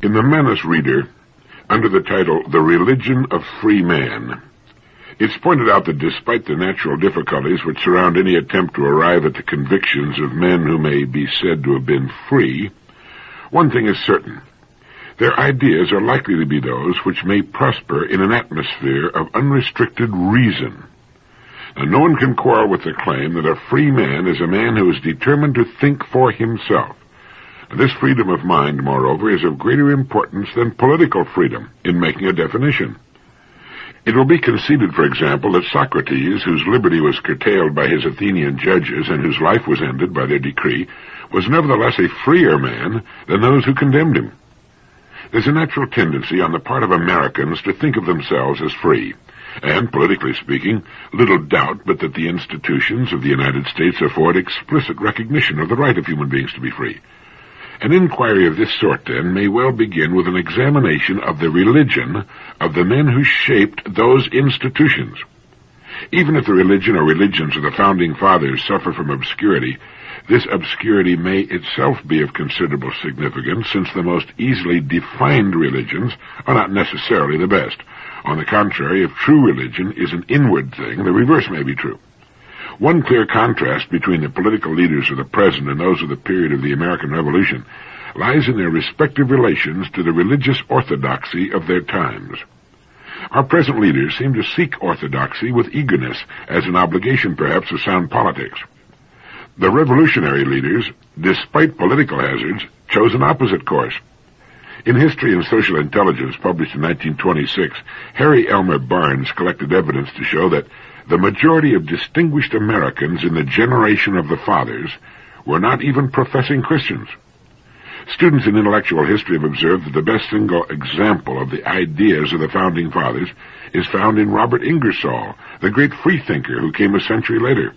In the Manus Reader, under the title, The Religion of Free Man, it's pointed out that despite the natural difficulties which surround any attempt to arrive at the convictions of men who may be said to have been free, one thing is certain. Their ideas are likely to be those which may prosper in an atmosphere of unrestricted reason. Now, no one can quarrel with the claim that a free man is a man who is determined to think for himself. This freedom of mind, moreover, is of greater importance than political freedom in making a definition. It will be conceded, for example, that Socrates, whose liberty was curtailed by his Athenian judges and whose life was ended by their decree, was nevertheless a freer man than those who condemned him. There's a natural tendency on the part of Americans to think of themselves as free, and, politically speaking, little doubt but that the institutions of the United States afford explicit recognition of the right of human beings to be free. An inquiry of this sort, then, may well begin with an examination of the religion of the men who shaped those institutions. Even if the religion or religions of the Founding Fathers suffer from obscurity, this obscurity may itself be of considerable significance, since the most easily defined religions are not necessarily the best. On the contrary, if true religion is an inward thing, the reverse may be true. One clear contrast between the political leaders of the present and those of the period of the American Revolution lies in their respective relations to the religious orthodoxy of their times. Our present leaders seem to seek orthodoxy with eagerness, as an obligation perhaps of sound politics. The revolutionary leaders, despite political hazards, chose an opposite course. In History and Social Intelligence, published in 1926, Harry Elmer Barnes collected evidence to show that the majority of distinguished Americans in the generation of the Fathers were not even professing Christians. Students in intellectual history have observed that the best single example of the ideas of the Founding Fathers is found in Robert Ingersoll, the great freethinker who came a century later.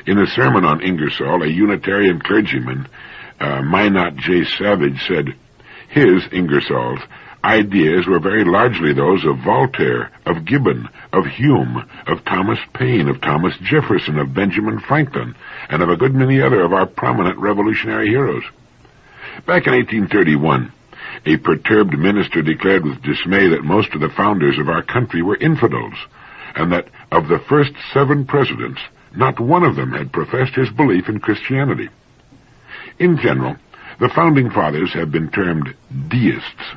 In a sermon on Ingersoll, a Unitarian clergyman, Minot J. Savage, said, his, Ingersoll's, ideas were very largely those of Voltaire, of Gibbon, of Hume, of Thomas Paine, of Thomas Jefferson, of Benjamin Franklin, and of a good many other of our prominent revolutionary heroes. Back in 1831, a perturbed minister declared with dismay that most of the founders of our country were infidels, and that of the first 7 presidents, not one of them had professed his belief in Christianity. In general, the Founding Fathers have been termed deists.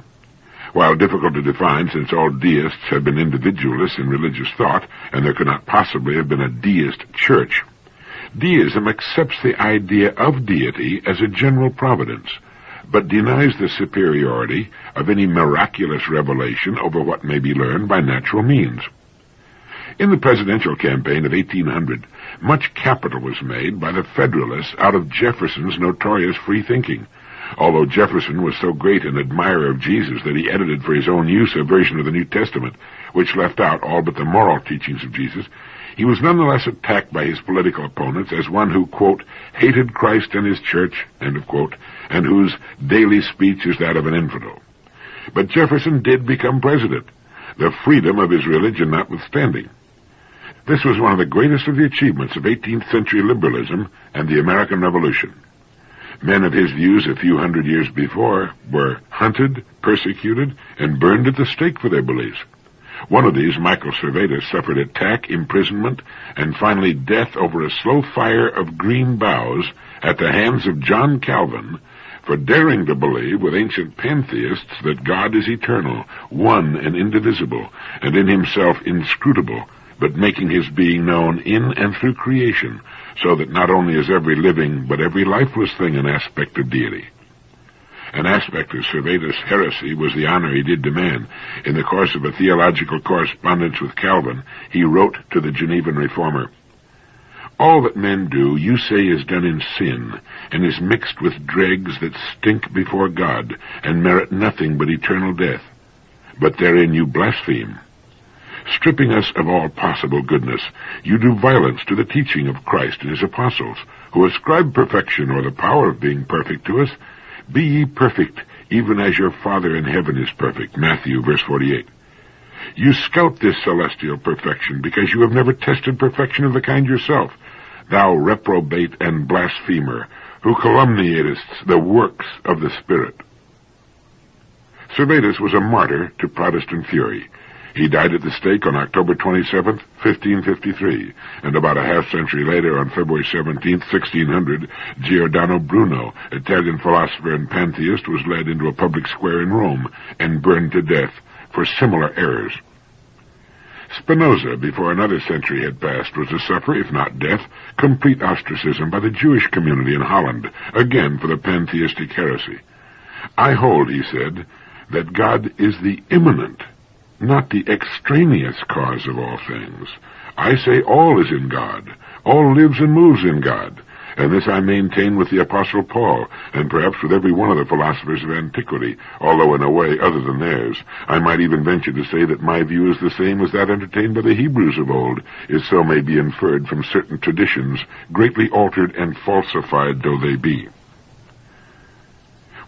While difficult to define, since all deists have been individualists in religious thought, and there could not possibly have been a deist church, deism accepts the idea of deity as a general providence, but denies the superiority of any miraculous revelation over what may be learned by natural means. In the presidential campaign of 1800, much capital was made by the Federalists out of Jefferson's notorious free-thinking. Although Jefferson was so great an admirer of Jesus that he edited for his own use a version of the New Testament, which left out all but the moral teachings of Jesus, he was nonetheless attacked by his political opponents as one who, quote, hated Christ and his church, end of quote, and whose daily speech is that of an infidel. But Jefferson did become president, the freedom of his religion notwithstanding. This was one of the greatest of the achievements of 18th century liberalism and the American Revolution. Men of his views a few hundred years before were hunted, persecuted, and burned at the stake for their beliefs. One of these, Michael Servetus, suffered attack, imprisonment, and finally death over a slow fire of green boughs at the hands of John Calvin for daring to believe with ancient pantheists that God is eternal, one and indivisible, and in himself inscrutable, but making his being known in and through creation, so that not only is every living but every lifeless thing an aspect of deity. An aspect of Servetus' heresy was the honor he did demand. In the course of a theological correspondence with Calvin, he wrote to the Genevan reformer, all that men do, you say, is done in sin, and is mixed with dregs that stink before God, and merit nothing but eternal death. But therein you blaspheme. Stripping us of all possible goodness, you do violence to the teaching of Christ and his apostles, who ascribe perfection or the power of being perfect to us. Be ye perfect, even as your Father in heaven is perfect. Matthew, verse 48. You scout this celestial perfection, because you have never tested perfection of the kind yourself, thou reprobate and blasphemer, who calumniatest the works of the Spirit. Servetus was a martyr to Protestant fury. He died at the stake on October 27th, 1553, and about a half-century later, on February 17th, 1600, Giordano Bruno, Italian philosopher and pantheist, was led into a public square in Rome and burned to death for similar errors. Spinoza, before another century had passed, was to suffer, if not death, complete ostracism by the Jewish community in Holland, again for the pantheistic heresy. "I hold," he said, "that God is the immanent, not the extraneous cause of all things. I say all is in God, all lives and moves in God, and this I maintain with the Apostle Paul, and perhaps with every one of the philosophers of antiquity, although in a way other than theirs. I might even venture to say that my view is the same as that entertained by the Hebrews of old, if so may be inferred from certain traditions, greatly altered and falsified though they be."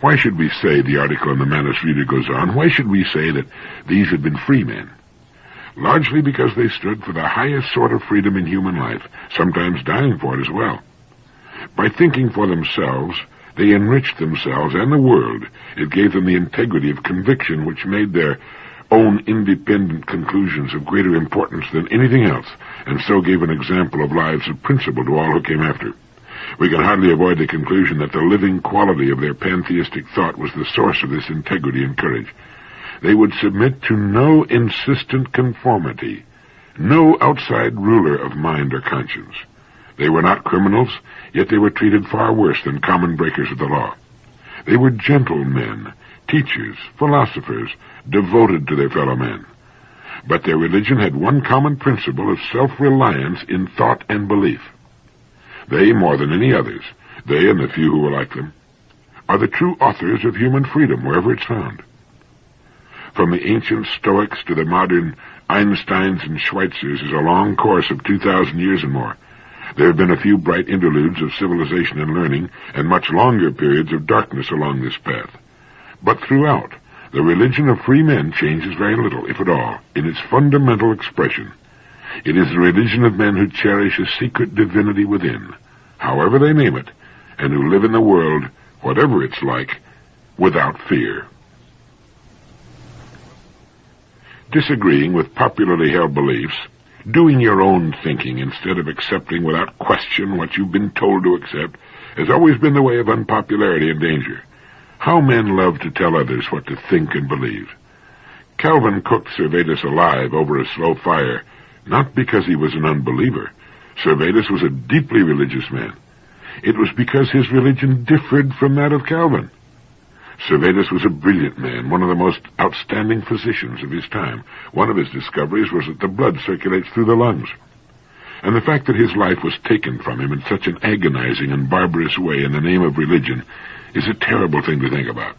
Why should we say, the article in the Manus Reader goes on, why should we say that these had been free men? Largely because they stood for the highest sort of freedom in human life, sometimes dying for it as well. By thinking for themselves, they enriched themselves and the world. It gave them the integrity of conviction which made their own independent conclusions of greater importance than anything else, and so gave an example of lives of principle to all who came after. We can hardly avoid the conclusion that the living quality of their pantheistic thought was the source of this integrity and courage. They would submit to no insistent conformity, no outside ruler of mind or conscience. They were not criminals, yet they were treated far worse than common breakers of the law. They were gentle men, teachers, philosophers, devoted to their fellow men. But their religion had one common principle of self-reliance in thought and belief. They, more than any others, they and the few who were like them, are the true authors of human freedom wherever it's found. From the ancient Stoics to the modern Einsteins and Schweitzers is a long course of 2,000 years and more. There have been a few bright interludes of civilization and learning, and much longer periods of darkness along this path. But throughout, the religion of free men changes very little, if at all, in its fundamental expression. It is the religion of men who cherish a secret divinity within, however they name it, and who live in the world, whatever it's like, without fear. Disagreeing with popularly held beliefs, doing your own thinking instead of accepting without question what you've been told to accept, has always been the way of unpopularity and danger. How men love to tell others what to think and believe. Calvin cooked Servetus alive over a slow fire, not because he was an unbeliever. Servetus was a deeply religious man. It was because his religion differed from that of Calvin. Servetus was a brilliant man, one of the most outstanding physicians of his time. One of his discoveries was that the blood circulates through the lungs. And the fact that his life was taken from him in such an agonizing and barbarous way in the name of religion is a terrible thing to think about.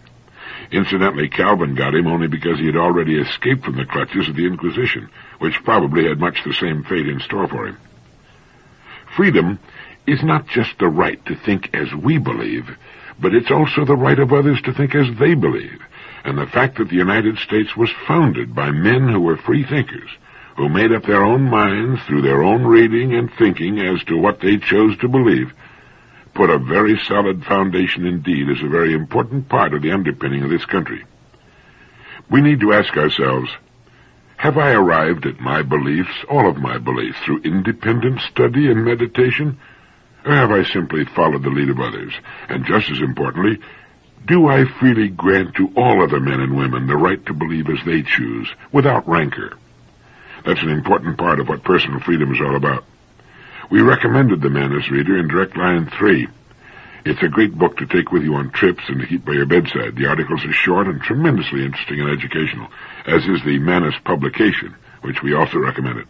Incidentally, Calvin got him only because he had already escaped from the clutches of the Inquisition, which probably had much the same fate in store for him. Freedom is not just the right to think as we believe, but it's also the right of others to think as they believe. And the fact that the United States was founded by men who were free thinkers, who made up their own minds through their own reading and thinking as to what they chose to believe, put a very solid foundation indeed as a very important part of the underpinning of this country. We need to ask ourselves, have I arrived at my beliefs, all of my beliefs, through independent study and meditation, or have I simply followed the lead of others? And just as importantly, do I freely grant to all other men and women the right to believe as they choose, without rancor? That's an important part of what personal freedom is all about. We recommended the Manus Reader in Direct Line 3. It's a great book to take with you on trips and to keep by your bedside. The articles are short and tremendously interesting and educational, as is the Manus publication, which we also recommended.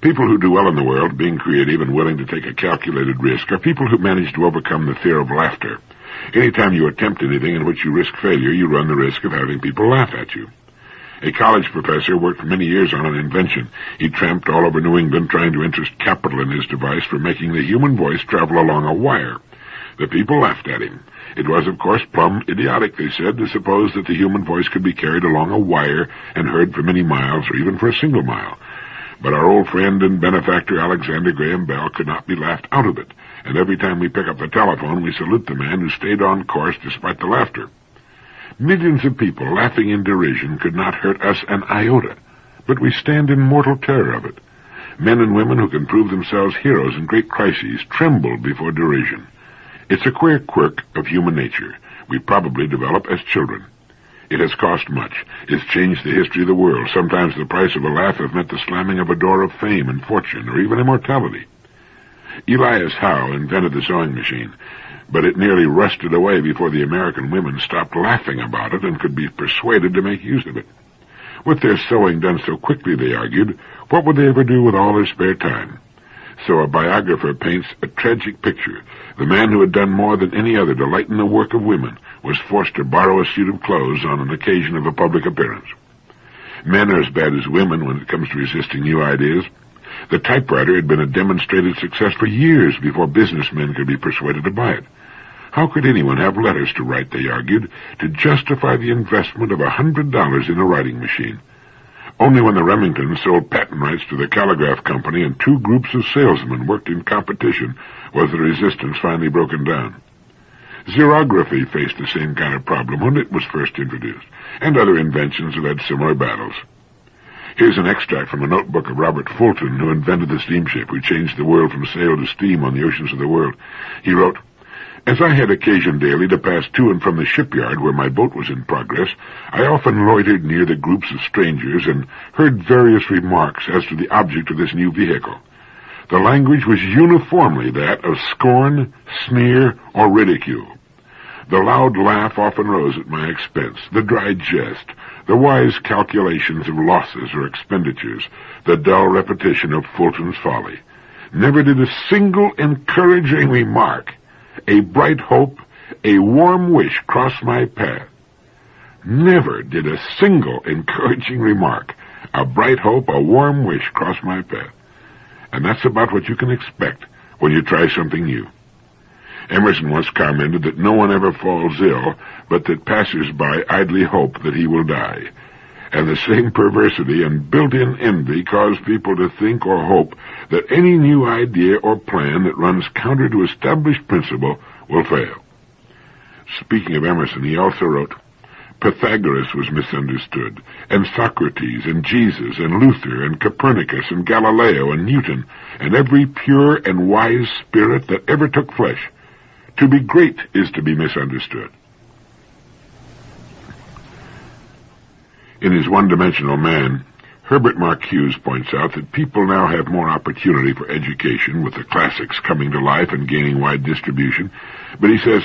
People who do well in the world, being creative and willing to take a calculated risk, are people who manage to overcome the fear of laughter. Anytime you attempt anything in which you risk failure, you run the risk of having people laugh at you. A college professor worked for many years on an invention. He tramped all over New England trying to interest capital in his device for making the human voice travel along a wire. The people laughed at him. It was, of course, plumb idiotic, they said, to suppose that the human voice could be carried along a wire and heard for many miles or even for a single mile. But our old friend and benefactor Alexander Graham Bell could not be laughed out of it, and every time we pick up the telephone, we salute the man who stayed on course despite the laughter. Millions of people laughing in derision could not hurt us an iota, but we stand in mortal terror of it. Men and women who can prove themselves heroes in great crises tremble before derision. It's a queer quirk of human nature we probably develop as children. It has cost much. It's changed the history of the world. Sometimes the price of a laugh has meant the slamming of a door of fame and fortune, or even immortality. Elias Howe invented the sewing machine, but it nearly rusted away before the American women stopped laughing about it and could be persuaded to make use of it. With their sewing done so quickly, they argued, what would they ever do with all their spare time? So a biographer paints a tragic picture. The man who had done more than any other to lighten the work of women was forced to borrow a suit of clothes on an occasion of a public appearance. Men are as bad as women when it comes to resisting new ideas. The typewriter had been a demonstrated success for years before businessmen could be persuaded to buy it. How could anyone have letters to write, they argued, to justify the investment of $100 in a writing machine? Only when the Remingtons sold patent rights to the Telegraph Company and two groups of salesmen worked in competition was the resistance finally broken down. Xerography faced the same kind of problem when it was first introduced, and other inventions have had similar battles. Here's an extract from a notebook of Robert Fulton, who invented the steamship, who changed the world from sail to steam on the oceans of the world. He wrote, "As I had occasion daily to pass to and from the shipyard where my boat was in progress, I often loitered near the groups of strangers and heard various remarks as to the object of this new vehicle. The language was uniformly that of scorn, sneer, or ridicule. The loud laugh often rose at my expense, the dry jest, the wise calculations of losses or expenditures, the dull repetition of Fulton's folly. Never did a single encouraging remark, a bright hope, a warm wish cross my path. Never did a single encouraging remark, a bright hope, a warm wish cross my path." And that's about what you can expect when you try something new. Emerson once commented that no one ever falls ill, but that passers-by idly hope that he will die. And the same perversity and built-in envy cause people to think or hope that any new idea or plan that runs counter to established principle will fail. Speaking of Emerson, he also wrote, "Pythagoras was misunderstood, and Socrates, and Jesus, and Luther, and Copernicus, and Galileo, and Newton, and every pure and wise spirit that ever took flesh. To be great is to be misunderstood." In his One-Dimensional Man, Herbert Marcuse points out that people now have more opportunity for education, with the classics coming to life and gaining wide distribution, but he says,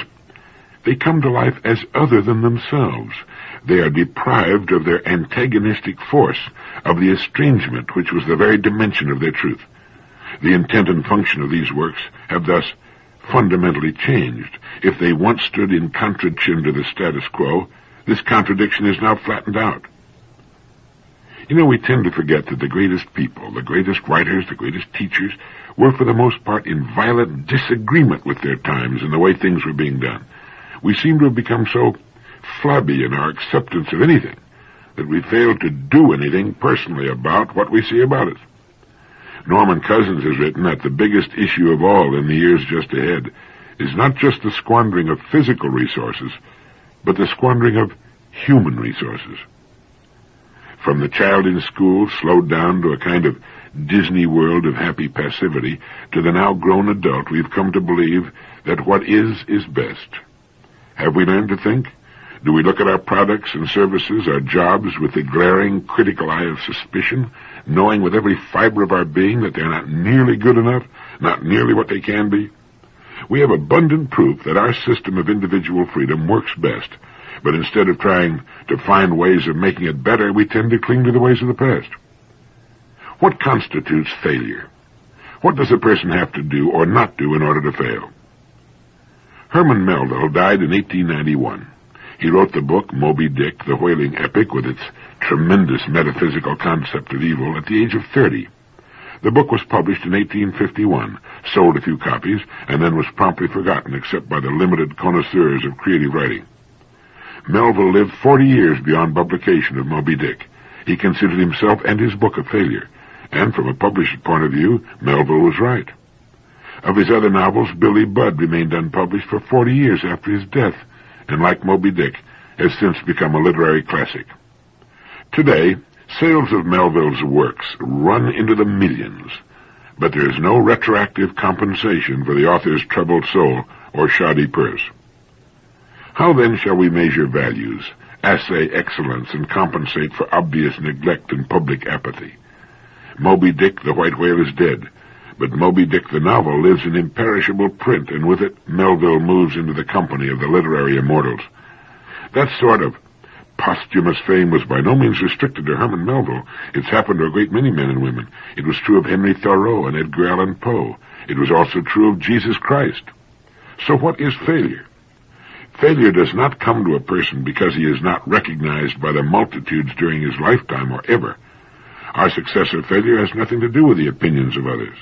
they come to life as other than themselves. They are deprived of their antagonistic force, of the estrangement which was the very dimension of their truth. The intent and function of these works have thus fundamentally changed. If they once stood in contradiction to the status quo, this contradiction is now flattened out. You know, we tend to forget that the greatest people, the greatest writers, the greatest teachers, were for the most part in violent disagreement with their times and the way things were being done. We seem to have become so flabby in our acceptance of anything that we fail to do anything personally about what we see about it. Norman Cousins has written that the biggest issue of all in the years just ahead is not just the squandering of physical resources, but the squandering of human resources. From the child in school, slowed down to a kind of Disney world of happy passivity, to the now grown adult, we've come to believe that what is best. Have we learned to think? Do we look at our products and services, our jobs, with the glaring, critical eye of suspicion, knowing with every fiber of our being that they're not nearly good enough, not nearly what they can be? We have abundant proof that our system of individual freedom works best, but instead of trying to find ways of making it better, we tend to cling to the ways of the past. What constitutes failure? What does a person have to do or not do in order to fail? Herman Melville died in 1891. He wrote the book Moby Dick, the whaling epic, with its tremendous metaphysical concept of evil, at the age of 30. The book was published in 1851, sold a few copies, and then was promptly forgotten except by the limited connoisseurs of creative writing. Melville lived 40 years beyond publication of Moby Dick. He considered himself and his book a failure, and from a publisher's point of view, Melville was right. Of his other novels, Billy Budd remained unpublished for 40 years after his death, and like Moby Dick, has since become a literary classic. Today, sales of Melville's works run into the millions, but there is no retroactive compensation for the author's troubled soul or shoddy purse. How then shall we measure values, assay excellence, and compensate for obvious neglect and public apathy? Moby Dick the White Whale is dead, but Moby Dick the novel lives in imperishable print, and with it Melville moves into the company of the literary immortals. That sort of posthumous fame was by no means restricted to Herman Melville. It's happened to a great many men and women. It was true of Henry Thoreau and Edgar Allan Poe. It was also true of Jesus Christ. So what is failure? Failure does not come to a person because he is not recognized by the multitudes during his lifetime or ever. Our success or failure has nothing to do with the opinions of others.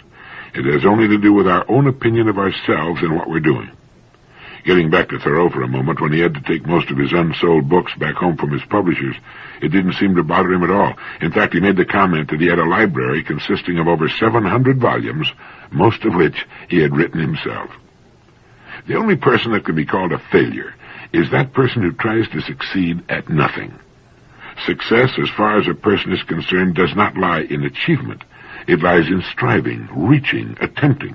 It has only to do with our own opinion of ourselves and what we're doing. Getting back to Thoreau for a moment, when he had to take most of his unsold books back home from his publishers, it didn't seem to bother him at all. In fact, he made the comment that he had a library consisting of over 700 volumes, most of which he had written himself. The only person that can be called a failure is that person who tries to succeed at nothing. Success, as far as a person is concerned, does not lie in achievement. It lies in striving, reaching, attempting.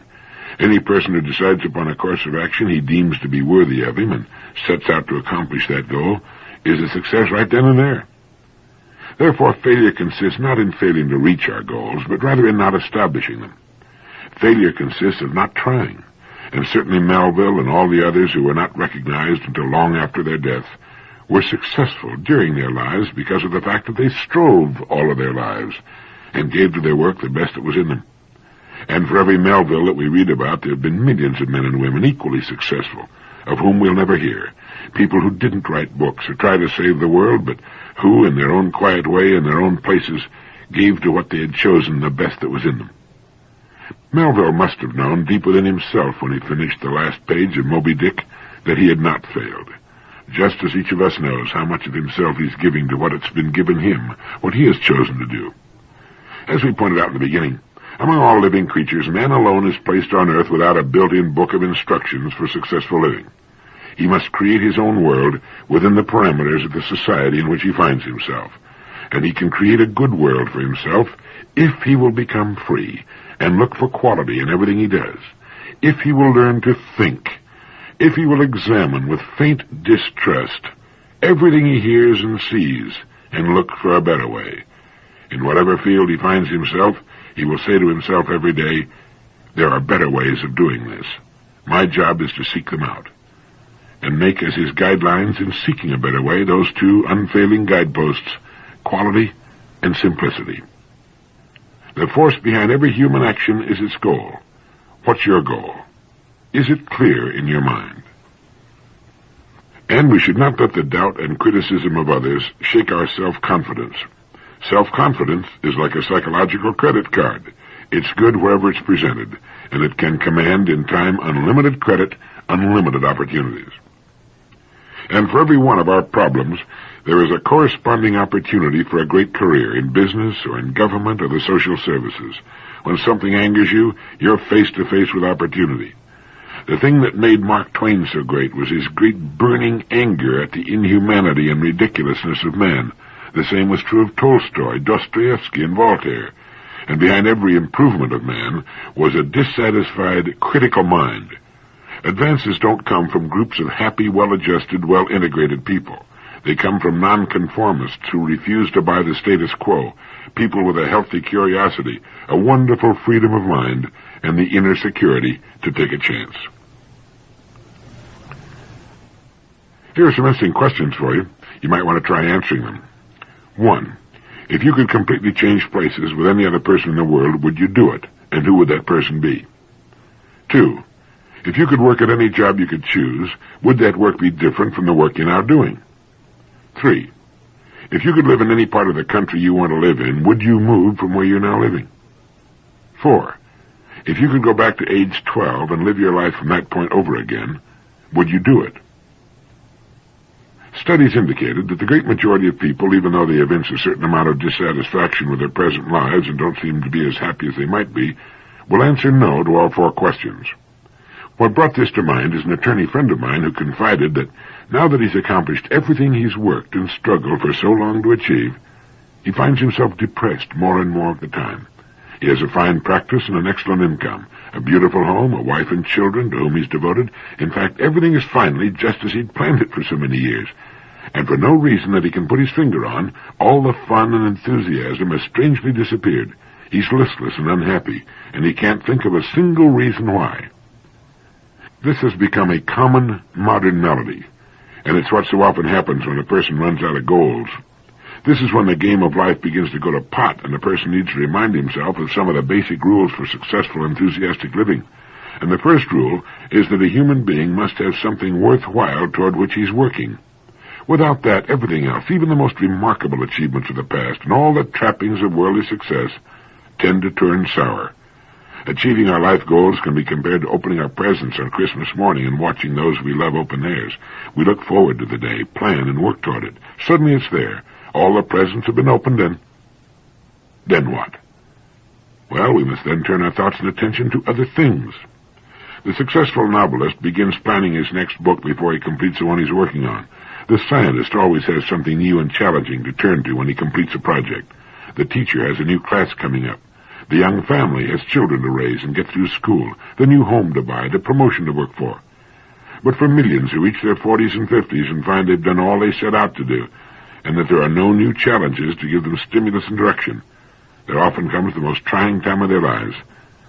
Any person who decides upon a course of action he deems to be worthy of him and sets out to accomplish that goal is a success right then and there. Therefore, failure consists not in failing to reach our goals, but rather in not establishing them. Failure consists of not trying, and certainly Melville and all the others who were not recognized until long after their death were successful during their lives because of the fact that they strove all of their lives and gave to their work the best that was in them. And for every Melville that we read about, there have been millions of men and women equally successful, of whom we'll never hear. People who didn't write books or try to save the world, but who, in their own quiet way, in their own places, gave to what they had chosen the best that was in them. Melville must have known deep within himself when he finished the last page of Moby Dick that he had not failed, just as each of us knows how much of himself he's giving to what it's been given him, what he has chosen to do. As we pointed out in the beginning, among all living creatures, man alone is placed on earth without a built-in book of instructions for successful living. He must create his own world within the parameters of the society in which he finds himself, and he can create a good world for himself if he will become free and look for quality in everything he does, if he will learn to think, if he will examine with faint distrust everything he hears and sees and look for a better way. In whatever field he finds himself, he will say to himself every day, there are better ways of doing this. My job is to seek them out, and make as his guidelines in seeking a better way those two unfailing guideposts, quality and simplicity. The force behind every human action is its goal. What's your goal? Is it clear in your mind? And we should not let the doubt and criticism of others shake our self-confidence. Self-confidence is like a psychological credit card. It's good wherever it's presented, and it can command in time unlimited credit, unlimited opportunities. And for every one of our problems, there is a corresponding opportunity for a great career in business or in government or the social services. When something angers you, you're face to face with opportunity. The thing that made Mark Twain so great was his great burning anger at the inhumanity and ridiculousness of man. The same was true of Tolstoy, Dostoevsky, and Voltaire. And behind every improvement of man was a dissatisfied, critical mind. Advances don't come from groups of happy, well-adjusted, well-integrated people. They come from nonconformists who refuse to buy the status quo, people with a healthy curiosity, a wonderful freedom of mind, and the inner security to take a chance. Here are some interesting questions for you. You might want to try answering them. 1. If you could completely change places with any other person in the world, would you do it? And who would that person be? 2. If you could work at any job you could choose, would that work be different from the work you're now doing? 3. If you could live in any part of the country you want to live in, would you move from where you're now living? 4. If you could go back to age 12 and live your life from that point over again, would you do it? Studies indicated that the great majority of people, even though they evince a certain amount of dissatisfaction with their present lives and don't seem to be as happy as they might be, will answer no to all 4 questions. What brought this to mind is an attorney friend of mine who confided that now that he's accomplished everything he's worked and struggled for so long to achieve, he finds himself depressed more and more of the time. He has a fine practice and an excellent income, a beautiful home, a wife and children to whom he's devoted. In fact, everything is finally just as he'd planned it for so many years. And for no reason that he can put his finger on, all the fun and enthusiasm has strangely disappeared. He's listless and unhappy, and he can't think of a single reason why. This has become a common modern melody, and it's what so often happens when a person runs out of goals. This is when the game of life begins to go to pot, and the person needs to remind himself of some of the basic rules for successful, enthusiastic living. And the first rule is that a human being must have something worthwhile toward which he's working. Without that, everything else, even the most remarkable achievements of the past and all the trappings of worldly success, tend to turn sour. Achieving our life goals can be compared to opening our presents on Christmas morning and watching those we love open theirs. We look forward to the day, plan, and work toward it. Suddenly it's there. All the presents have been opened, and then what? Well, we must then turn our thoughts and attention to other things. The successful novelist begins planning his next book before he completes the one he's working on. The scientist always has something new and challenging to turn to when he completes a project. The teacher has a new class coming up. The young family has children to raise and get through school, the new home to buy, the promotion to work for. But for millions who reach their 40s and 50s and find they've done all they set out to do, and that there are no new challenges to give them stimulus and direction, there often comes the most trying time of their lives,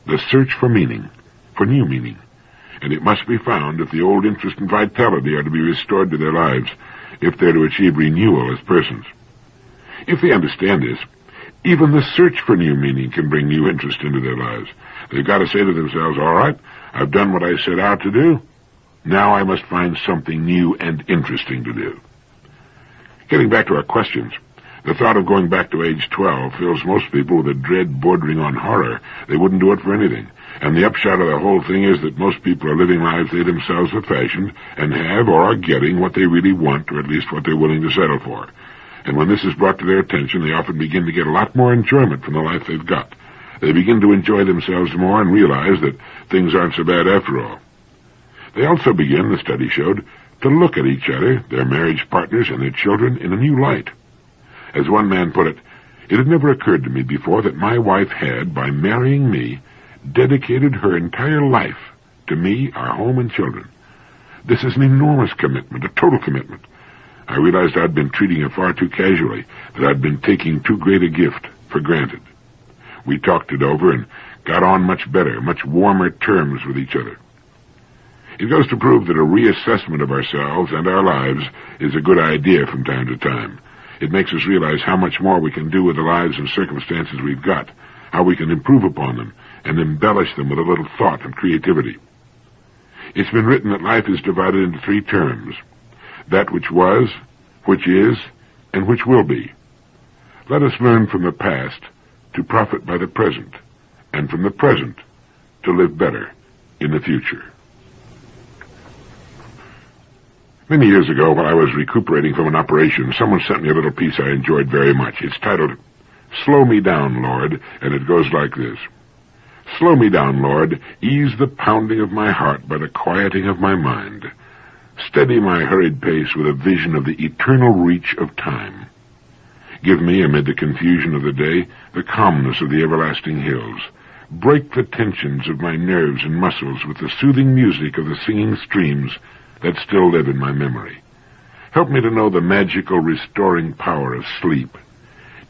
the search for meaning, for new meaning. And it must be found if the old interest and vitality are to be restored to their lives, if they're to achieve renewal as persons. If they understand this, even the search for new meaning can bring new interest into their lives. They've got to say to themselves, all right, I've done what I set out to do. Now I must find something new and interesting to do. Getting back to our questions, the thought of going back to age 12 fills most people with a dread bordering on horror. They wouldn't do it for anything. And the upshot of the whole thing is that most people are living lives they themselves have fashioned and have or are getting what they really want, or at least what they're willing to settle for. And when this is brought to their attention, they often begin to get a lot more enjoyment from the life they've got. They begin to enjoy themselves more and realize that things aren't so bad after all. They also begin, the study showed, to look at each other, their marriage partners, and their children in a new light. As one man put it, it had never occurred to me before that my wife had, by marrying me, dedicated her entire life to me, our home, and children. This is an enormous commitment, a total commitment. I realized I'd been treating her far too casually, that I'd been taking too great a gift for granted. We talked it over and got on much better, much warmer terms with each other. It goes to prove that a reassessment of ourselves and our lives is a good idea from time to time. It makes us realize how much more we can do with the lives and circumstances we've got, how we can improve upon them and embellish them with a little thought and creativity. It's been written that life is divided into 3 terms: that which was, which is, and which will be. Let us learn from the past to profit by the present, and from the present to live better in the future. Many years ago, while I was recuperating from an operation, someone sent me a little piece I enjoyed very much. It's titled, "Slow Me Down, Lord," and it goes like this. "Slow me down, Lord, ease the pounding of my heart by the quieting of my mind. Steady my hurried pace with a vision of the eternal reach of time. Give me, amid the confusion of the day, the calmness of the everlasting hills. Break the tensions of my nerves and muscles with the soothing music of the singing streams that still live in my memory. Help me to know the magical restoring power of sleep.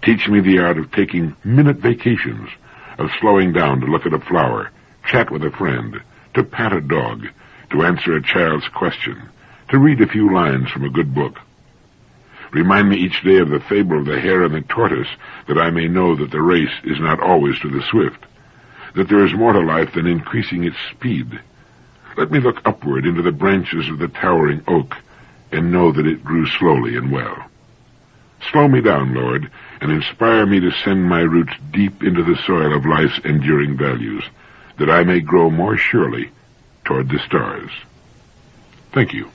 Teach me the art of taking minute vacations, of slowing down to look at a flower, chat with a friend, to pat a dog, to answer a child's question, to read a few lines from a good book. Remind me each day of the fable of the hare and the tortoise, that I may know that the race is not always to the swift, that there is more to life than increasing its speed. Let me look upward into the branches of the towering oak and know that it grew slowly and well. Slow me down, Lord, and inspire me to send my roots deep into the soil of life's enduring values, that I may grow more surely toward the stars. Thank you.